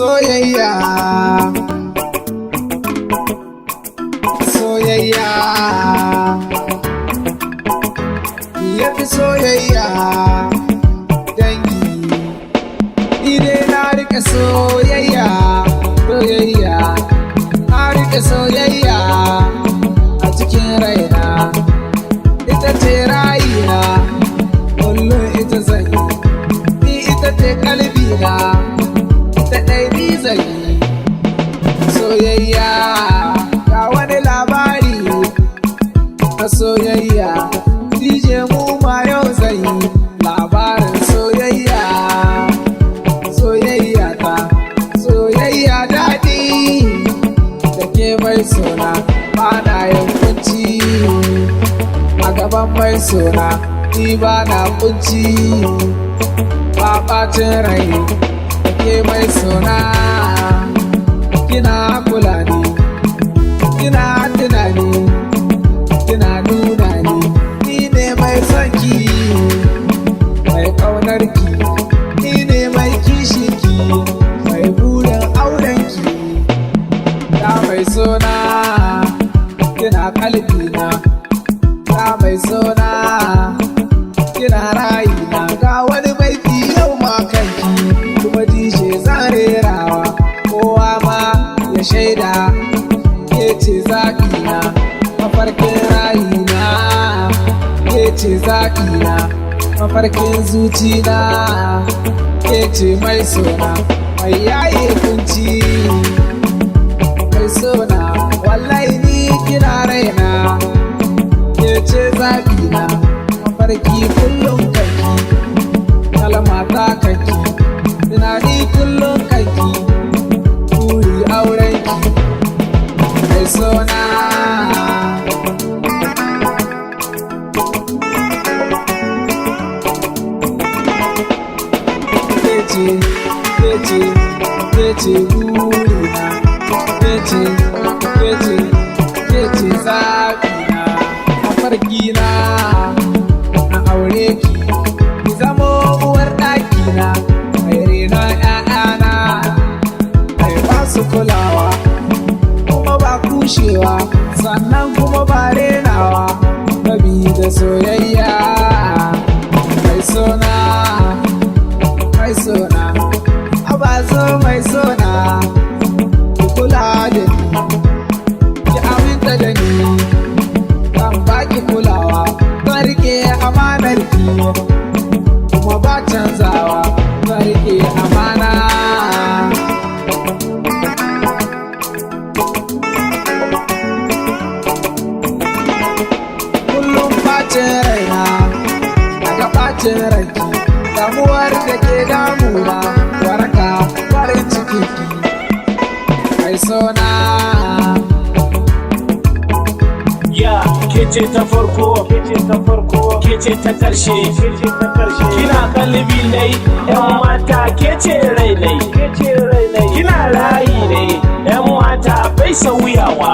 soyayya soyayya yafi soyayya dangi ide na rike soyayya soyayya na rike soyayya a cikin raina ita ce rayina kullum ita zai ni ita ce kalbina ita ɗai ni zai soyayya ga wani labari a soyayya DJ mu ma yau zai labarin soyayya soyayya ta soyayya daɗi da ke mai sona ba na yin kunci a gaban mai sona ni ba na kunci ba ɓacin rai da ke mai sona kina kula ni kina tunani kina nuna ni ne mai sonki mai ƙaunarki ni ne mai kishinki mai burin aurenki ta mai sona kina kalbina ta mai sona kina rayina ga wani baiti yau ma kanki kuma dishe zan rerawa kowa ma ya shaida ke ce zaɓina mafarkin rayina ke ce zaɓina mafarkin zucina ke ce mai sona mai yaye kunci mai sona wallahi ni kina raina ke ce zaɓina mafarki kullum kanki kalma ta kanki tunani kullum kanki buri aurenki mai sona kece burina kece zaɓina mafarkina na aure ki zamo uwar ɗakina mai rena ƴaƴana mai ba su kulawa kuma ba kushewa sannan kuma ba renawa gabi da soyayya mai sona mai sona abazo mai sona ki kula da ni ki aminta da ni kan baki kulawa zan rike amanar ki kuma ba canzawa zan rike amana kullum bacin raina daga bacin ranki damuwar da ke damuna waraka farin cikinki mai sona ya kece ta farko kece ta karshe kina kalbi nai yan mata kece rai nai kina rayi ne yan mata bai sauyawa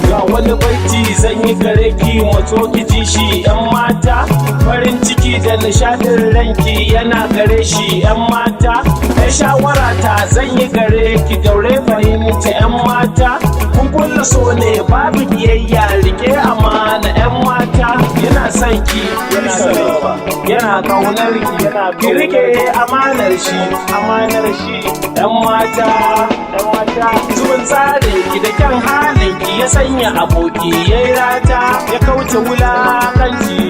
ga wani baiti zan yi gare ki mato ki ji shi yan mata farin ciki da nishadin ranki yana gare shi yan mata ya shawara ta zan yi gare ki daure fahimta yan mata kun kulla so ne babu biyayya rike amana yan mata yana son ki yana kaunar ki rike amanar shi yan mata zuwan tsarin ki da kyan halin ki ya sanya aboki yayi rata ya kauce wulakanci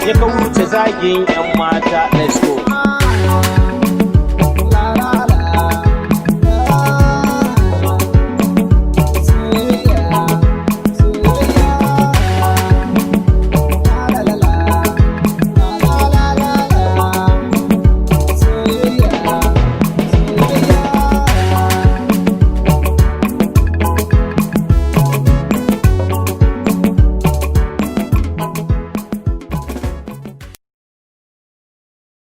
ya kauce zagin yan mata. Let's go.